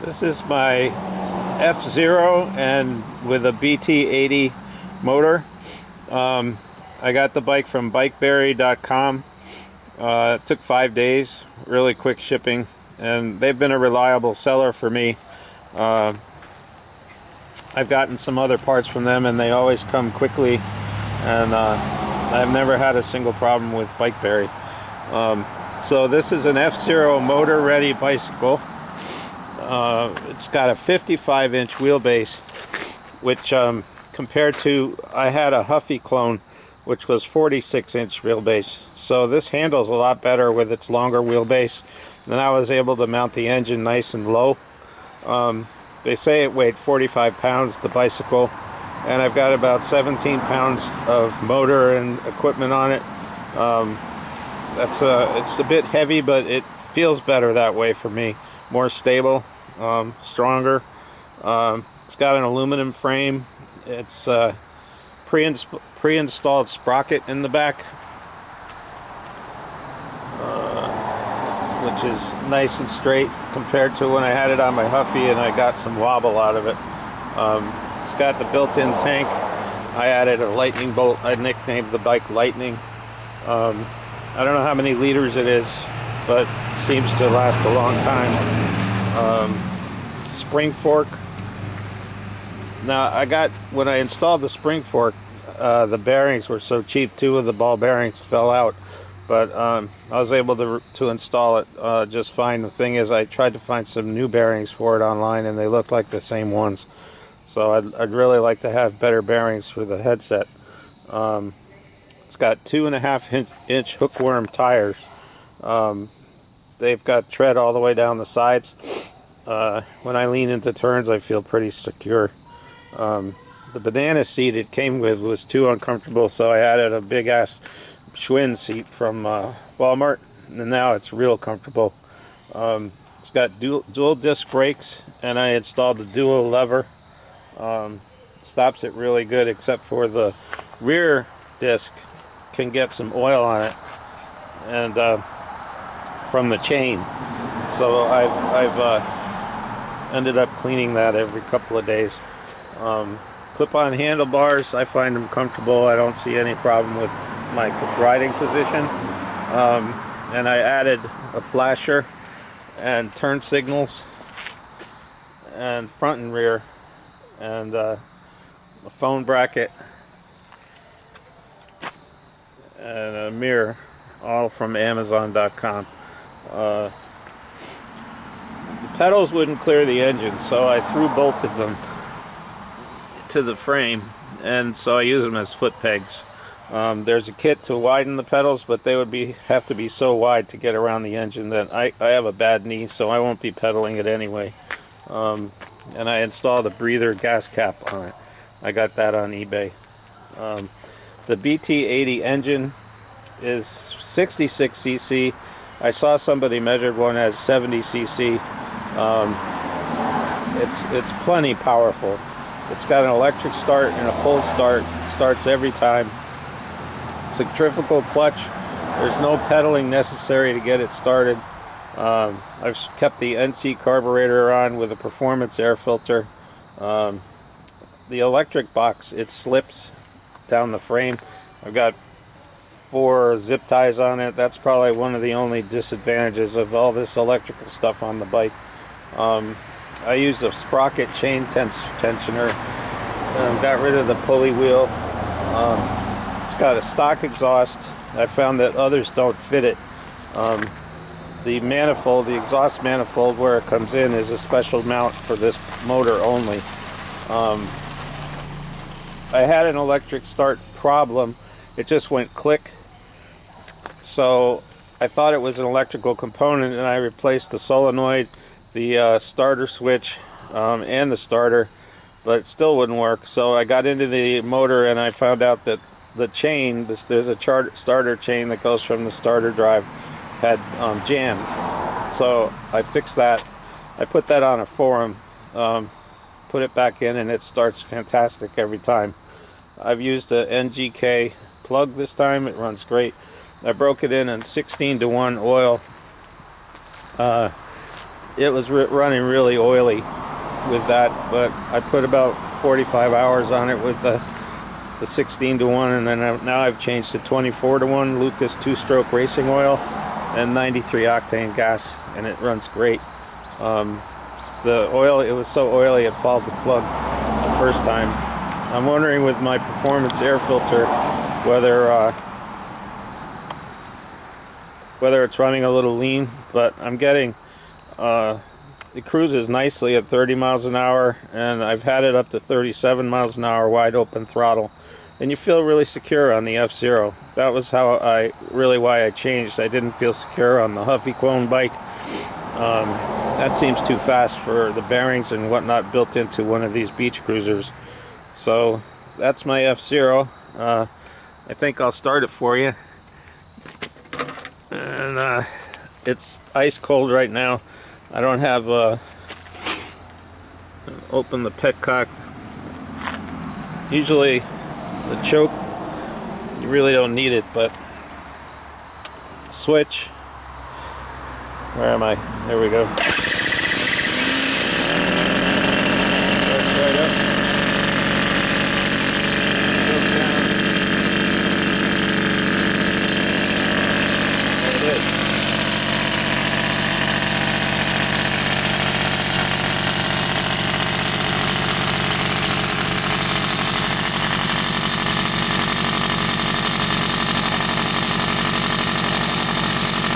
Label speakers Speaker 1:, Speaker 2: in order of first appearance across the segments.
Speaker 1: This is my F Zero and with a BT80 motor. I got the bike from Bikeberry.com. It took 5 days, really quick shipping, and they've been a reliable seller for me. I've gotten some other parts from them and they always come quickly, and I've never had a single problem with Bikeberry. So this is an F Zero motor ready bicycle. It's got a 55-inch wheelbase, which compared to, I had a Huffy clone which was 46-inch wheelbase, so this handles a lot better with its longer wheelbase. Then I was able to mount the engine nice and low. They say it weighed 45 pounds, the bicycle, and I've got about 17 pounds of motor and equipment on it. It's a bit heavy, but it feels better that way for me. More stable, stronger. It's got an aluminum frame. It's pre-installed sprocket in the back, which is nice and straight compared to when I had it on my Huffy and I got some wobble out of it. It's got the built-in tank. I added a lightning bolt. I nicknamed the bike Lightning. I don't know how many liters it is, but it seems to last a long time. Spring fork. Now when I installed the spring fork, the bearings were so cheap, 2 of the ball bearings fell out, but I was able to install it just fine. The thing is, I tried to find some new bearings for it online and they look like the same ones, so I'd really like to have better bearings for the headset. It's got 2.5-inch hookworm tires. They've got tread all the way down the sides. When I lean into turns, I feel pretty secure. The banana seat it came with was too uncomfortable, so I added a big ass Schwinn seat from Walmart, and now it's real comfortable. It's got dual disc brakes, and I installed the dual lever. Stops it really good, except for the rear disc can get some oil on it, and from the chain. So I've ended up cleaning that every couple of days. Clip-on handlebars, I find them comfortable. I don't see any problem with my riding position. And I added a flasher and turn signals and front and rear, and a phone bracket and a mirror, all from Amazon.com. The pedals wouldn't clear the engine, so I through bolted them to the frame, and so I use them as foot pegs. There's a kit to widen the pedals, but they would have to be so wide to get around the engine that I have a bad knee, so I won't be pedaling it anyway. And I installed a breather gas cap on it. I got that on eBay. The BT80 engine is 66cc. I saw somebody measured one as 70cc. It's plenty powerful. It's got an electric start and a pull start. It starts every time. Centrifugal clutch. There's no pedaling necessary to get it started. I've kept the NC carburetor on with a performance air filter. The electric box, it slips down the frame. I've got 4 zip ties on it. That's probably one of the only disadvantages of all this electrical stuff on the bike. I used a sprocket chain tensioner. Got rid of the pulley wheel. It's got a stock exhaust. I found that others don't fit it. The manifold, the exhaust manifold where it comes in, is a special mount for this motor only. I had an electric start problem. It just went click. So I thought it was an electrical component, and I replaced the solenoid, the starter switch, and the starter, but it still wouldn't work. So I got into the motor and I found out that the chain, there's a starter chain that goes from the starter drive, had jammed. So I fixed that. I put that on a forum, put it back in, and it starts fantastic every time. I've used a NGK plug this time. It runs great. I broke it in 16-to-1 oil. it was running really oily with that, but I put about 45 hours on it with the 16-to-1, and then now I've changed to 24-to-1 Lucas 2-stroke racing oil and 93 octane gas, and it runs great. The oil, it was so oily it fouled the plug the first time. I'm wondering with my performance air filter whether it's running a little lean, but I'm getting it cruises nicely at 30 miles an hour, and I've had it up to 37 miles an hour wide open throttle, and you feel really secure on the F Zero. That was why I changed. I didn't feel secure on the Huffy Clone bike. That seems too fast for the bearings and whatnot built into one of these beach cruisers. So that's my F Zero. I think I'll start it for you. And it's ice cold right now. I don't have open the petcock. Usually the choke, you really don't need it, but switch. Where am I? There we go. Starts right up. Goes down. There it is.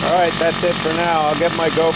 Speaker 1: Alright, that's it for now. I'll get my GoPro